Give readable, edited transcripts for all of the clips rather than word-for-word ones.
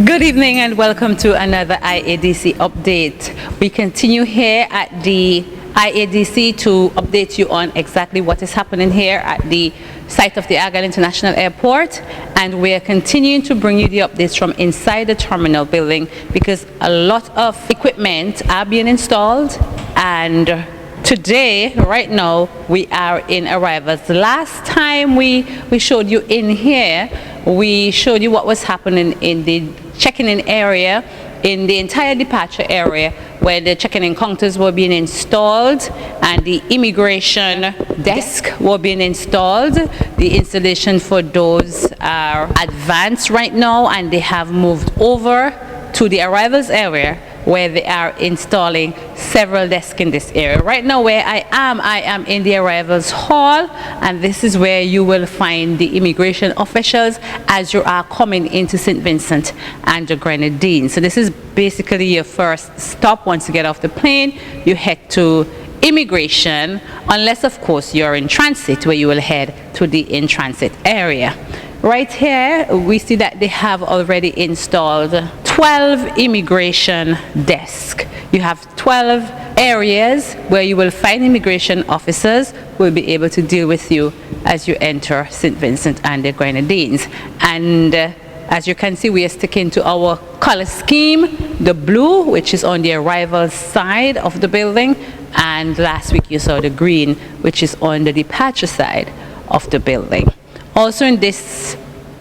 Good evening and welcome to another IADC update. We continue here at the IADC to update you on exactly what is happening here at the site of the Argyle International Airport, and we are continuing to bring you the updates from inside the terminal building because a lot of equipment are being installed, and today, right now, we are in arrivals. Last time we showed you in here, we showed you what was happening in the checking in area, in the entire departure area, where the check-in counters were being installed and the immigration desk were being installed. The installation for those are advanced right now, and they have moved over to the arrivals area where they are installing several desks in this area. Right now where I am in the arrivals hall, and this is where you will find the immigration officials as you are coming into St. Vincent and the Grenadines. So this is basically your first stop. Once you get off the plane, you head to immigration, unless of course you're in transit, where you will head to the in-transit area. Right here, we see that they have already installed 12 immigration desks. You have 12 areas where you will find immigration officers who will be able to deal with you as you enter St. Vincent and the Grenadines. And as you can see, we are sticking to our color scheme, the blue, which is on the arrival side of the building, and last week you saw the green, which is on the departure side of the building. Also in this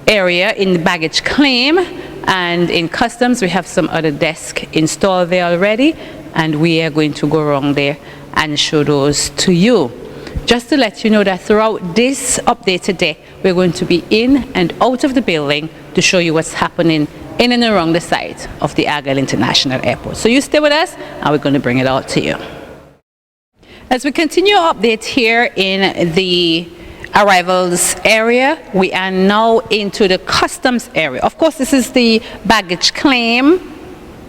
area, in the baggage claim and in customs, we have some other desks installed there already, and we are going to go around there and show those to you. Just to let you know that throughout this update today, we're going to be in and out of the building to show you what's happening in and around the site of the Argyle International Airport. So you stay with us, and we're going to bring it out to you. As we continue our update here in the arrivals area, we are now into the customs area. Of course, this is the baggage claim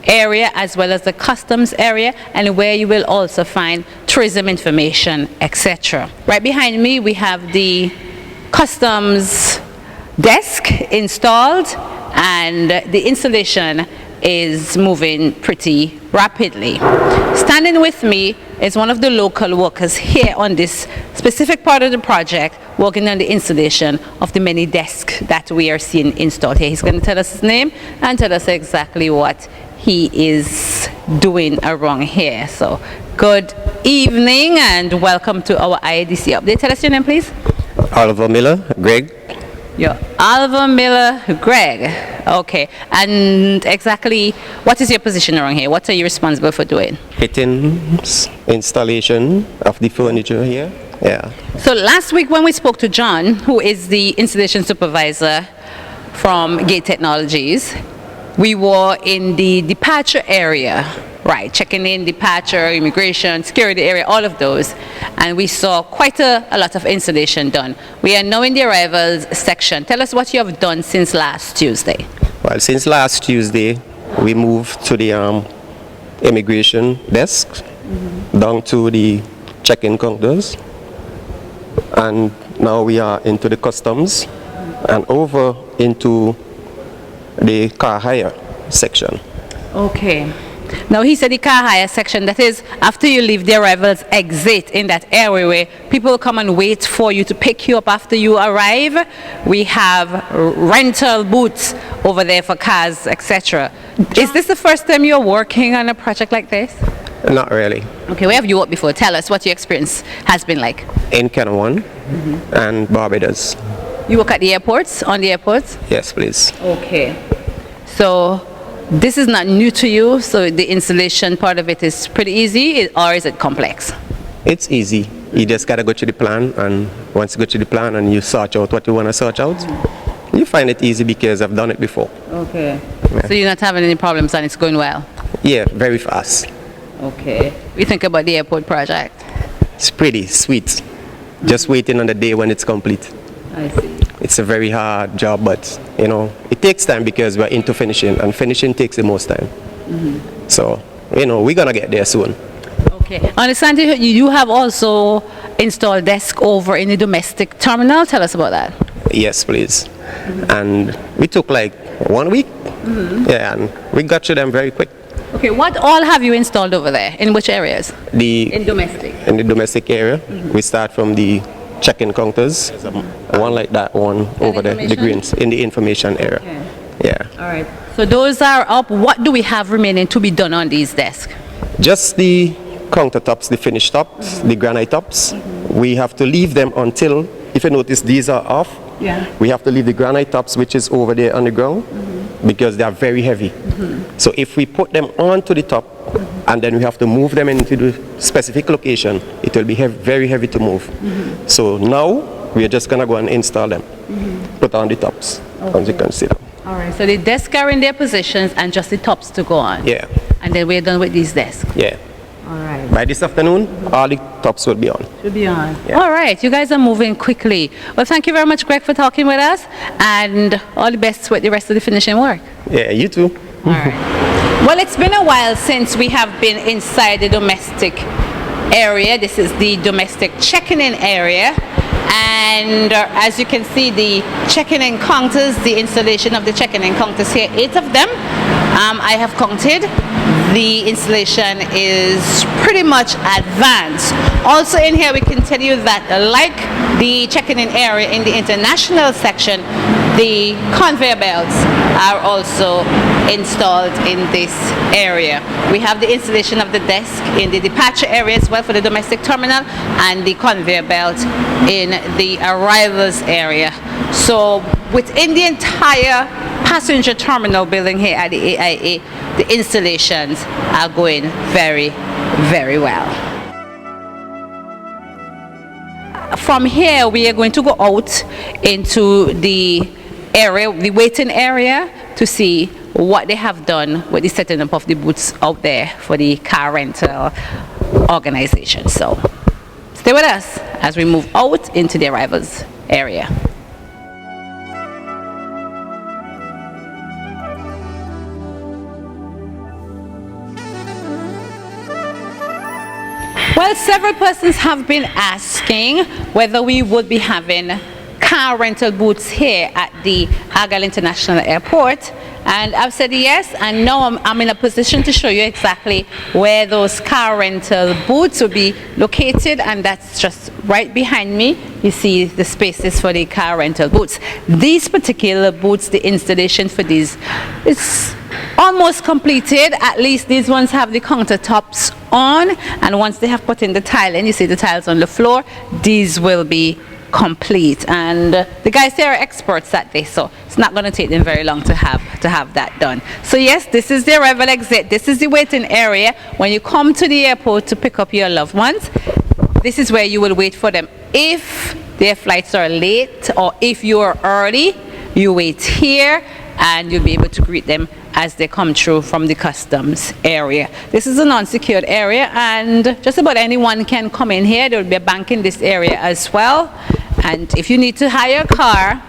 area as well as the customs area, and where you will also find tourism information, etc. Right behind me, we have the customs desk installed, and the installation is moving pretty rapidly. Standing with me is one of the local workers here on this specific part of the project, working on the installation of the many desks that we are seeing installed here. He's going to tell us his name and tell us exactly what he is doing around here. So good evening and welcome to our IADC update. Tell us your name, please. Oliver Miller, Greg. Yeah, Oliver Miller, Greg. Okay, and exactly what is your position around here? What are you responsible for doing? Fittings, installation of the furniture here. Yeah. So last week when we spoke to John, who is the installation supervisor from Gate Technologies, we were in the departure area, right, checking in, departure, immigration, security area, all of those, and we saw quite a lot of installation done. We are now in the arrivals section. Tell us what you have done since last Tuesday. Well, since last Tuesday, we moved to the immigration desk, down to the check-in counters, and now we are into the customs and over into the car hire section. Okay. Now he said the car hire section, that is after you leave the arrivals exit in that area where people come and wait for you to pick you up after you arrive. We have rental booths over there for cars, etc. Is this the first time you're working on a project like this? Not really. Okay, where have you worked before? Tell us what your experience has been like. In Kenwan and Barbados. You work at the airports, on the airports? Yes, please. Okay. So this is not new to you, so the installation part of it is pretty easy, or is it complex? It's easy. You just gotta go to the plan, and once you go to the plan and you search out what you want to search out, you find it easy because I've done it before. Okay. Yeah. So you're not having any problems and it's going well? Yeah, very fast. Okay. What do you think about the airport project? It's pretty sweet. Just waiting on the day when it's complete. I see. It's a very hard job, but you know, it takes time because we're into finishing, and finishing takes the most time. So, you know, we're gonna get there soon. Okay. I understand you have also installed desk over in the domestic terminal. Tell us about that. Yes, please. And we took like 1 week Yeah, and we got to them very quick. Okay, what all have you installed over there? In which areas? In domestic. In the domestic area, we start from the check-in counters. One like that one over there, the greens, in the information area. Okay. Yeah. All right. So those are up. What do we have remaining to be done on these desks? Just the countertops, the finished tops, the granite tops. We have to leave them until, if you notice, these are off. Yeah. We have to leave the granite tops, which is over there on the ground, because they are very heavy. So if we put them onto the top, and then we have to move them into the specific location, it will be very heavy to move. So now we are just gonna go and install them, put on the tops, as you can see them. All right. So the desks are in their positions and just the tops to go on. Yeah. And then we're done with these desks. Yeah. All right. By this afternoon, all the tops will be on. Should be on. Yeah. All right. You guys are moving quickly. Well, thank you very much, Greg, for talking with us, and all the best with the rest of the finishing work. Yeah, you too. All right. Well, it's been a while since we have been inside the domestic area. This is the domestic checking-in area. And as you can see, the checking-in counters, the installation of the checking-in counters here, 8 of them. I have counted. The installation is pretty much advanced. Also in here, we can tell you that like the checking-in area in the international section, the conveyor belts are also installed in this area. We have the installation of the desk in the departure area as well for the domestic terminal, and the conveyor belt in the arrivals area. So within the entire passenger terminal building here at the AIA, the installations are going very, very well. From here, we are going to go out into the area, the waiting area, to see what they have done with the setting up of the booths out there for the car rental organization. So stay with us as we move out into the arrivals area. Well, several persons have been asking whether we would be having car rental booths here at the Argyle International Airport, and I've said yes, and now I'm in a position to show you exactly where those car rental booths will be located, and that's just right behind me. You see the spaces for the car rental booths. These particular booths, the installation for these is almost completed. At least these ones have the countertops on, and once they have put in the tile, and you see the tiles on the floor, these will be complete. And the guys here are experts at this, so it's not going to take them very long to have that done. So yes, this is the arrival exit. This is the waiting area. When you come to the airport to pick up your loved ones, this is where you will wait for them. If their flights are late or if you are early, you wait here and you'll be able to greet them as they come through from the customs area. This is a non-secured area, and just about anyone can come in here. There will be a bank in this area as well, and if you need to hire a car,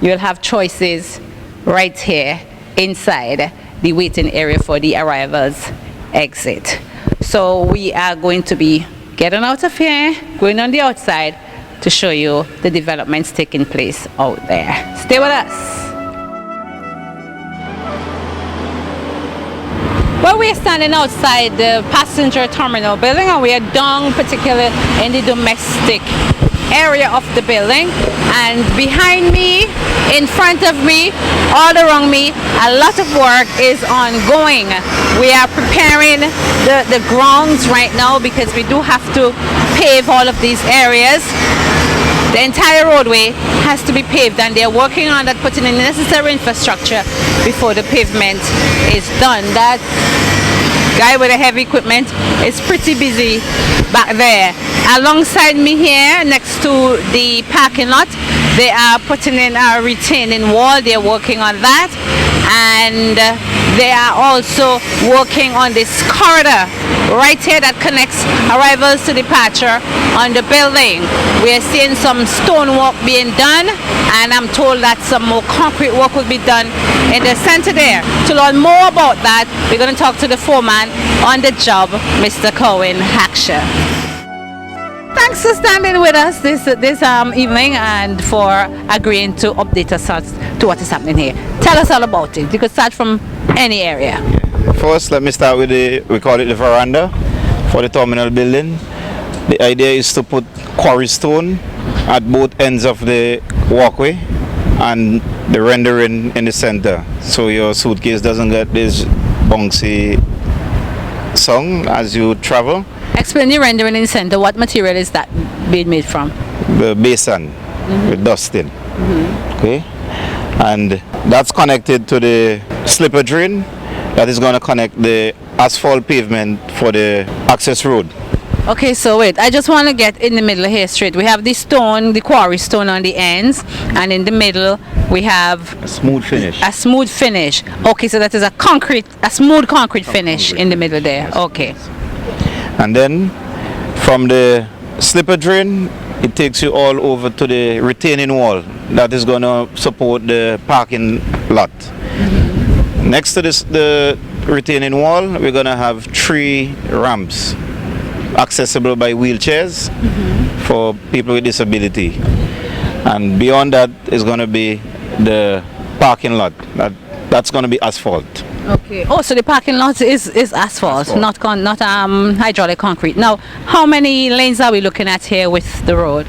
you'll have choices right here inside the waiting area for the arrivals exit. So we are going to be getting out of here, going on the outside to show you the developments taking place out there. Stay with us. Well, we are standing outside the passenger terminal building, and we are down particularly in the domestic area of the building, and behind me, in front of me, all around me, a lot of work is ongoing. We are preparing the grounds right now because we do have to pave all of these areas. The entire roadway has to be paved, and they're working on that, putting in the necessary infrastructure before the pavement is done. That guy with the heavy equipment is pretty busy back there. Alongside me here, next to the parking lot, they are putting in a retaining wall. They're working on that, and they are also working on this corridor right here that connects arrivals to departure on the building. We are seeing some stonework being done, and I'm told that some more concrete work will be done in the center there. To learn more about that, we're going to talk to the foreman on the job, Mr. Cohen Hackshaw. Thanks for standing with us this evening and for agreeing to update us as to what is happening here. Tell us all about it. You could start from any area. First, let me start with we call it the veranda for the terminal building. The idea is to put quarry stone at both ends of the walkway and the rendering in the center, so your suitcase doesn't get this bouncy song as you travel. Explain the rendering in the center. What material is that being made from? The basin with dusting. Okay, and that's connected to the slipper drain that is going to connect the asphalt pavement for the access road. Okay, so wait, I just want to get in the middle here straight. We have the stone, the quarry stone on the ends, and in the middle we have A smooth finish. a smooth finish. Okay, so that is a smooth concrete finish in the middle there. Okay. And then from the slipper drain, it takes you all over to the retaining wall that is going to support the parking lot. Next to the retaining wall, we're going to have 3 ramps accessible by wheelchairs for people with disability. And beyond that is going to be the parking lot. That's going to be asphalt. Okay. Oh, so the parking lot is asphalt, not hydraulic concrete. Now, how many lanes are we looking at here with the road?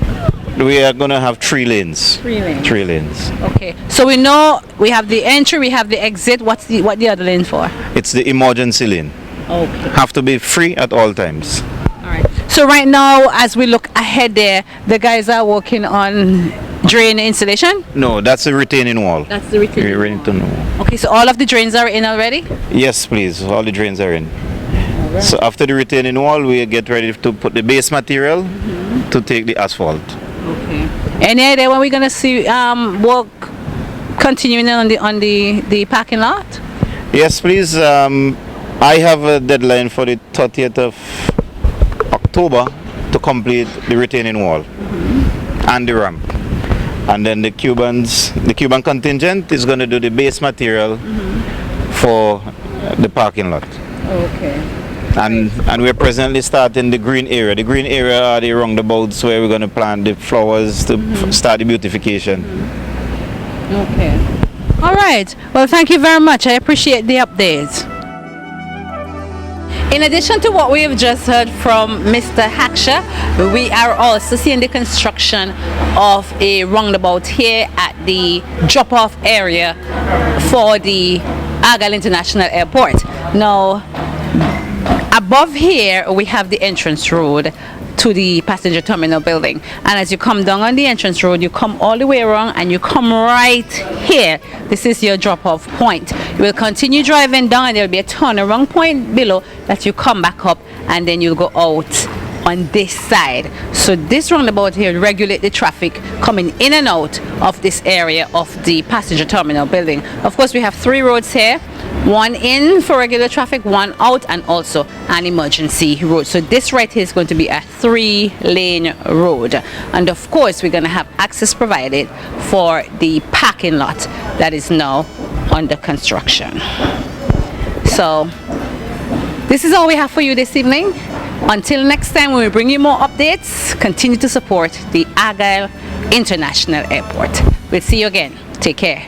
We are going to have 3 lanes. 3 lanes. 3 lanes. Okay. So we know we have the entry, we have the exit. What the other lane for? It's the emergency lane. Okay. Have to be free at all times. All right. So right now, as we look ahead there, the guys are working on drain installation? No, that's the retaining wall. That's the retaining wall. Okay, so all of the drains are in already? Yes, please. All the drains are in. So after the retaining wall, we get ready to put the base material to take the asphalt. Okay. Any idea when we're gonna see work continuing on the parking lot? Yes, please. I have a deadline for the 30th of October to complete the retaining wall and the ramp. And then the Cuban contingent is going to do the base material for the parking lot. Okay. And we're presently starting the green area. The green area are the roundabouts where we're going to plant the flowers to start the beautification. Okay. All right. Well, thank you very much. I appreciate the update. In addition to what we have just heard from Mr. Haksha, we are also seeing the construction of a roundabout here at the drop-off area for the Argyle International Airport. Now, above here we have the entrance road to the passenger terminal building, and as you come down on the entrance road, you come all the way around and you come right here. This is your drop-off point. You will continue driving down and there will be a turnaround point below that you come back up, and then you'll go out on this side. So this roundabout here will regulate the traffic coming in and out of this area of the passenger terminal building. Of course, we have 3 roads here. One in for regular traffic, one out, and also an emergency road. So this right here is going to be a 3-lane road. And of course, we're going to have access provided for the parking lot that is now under construction. So this is all we have for you this evening. Until next time, when we bring you more updates, continue to support the Argyle International Airport. We'll see you again. Take care.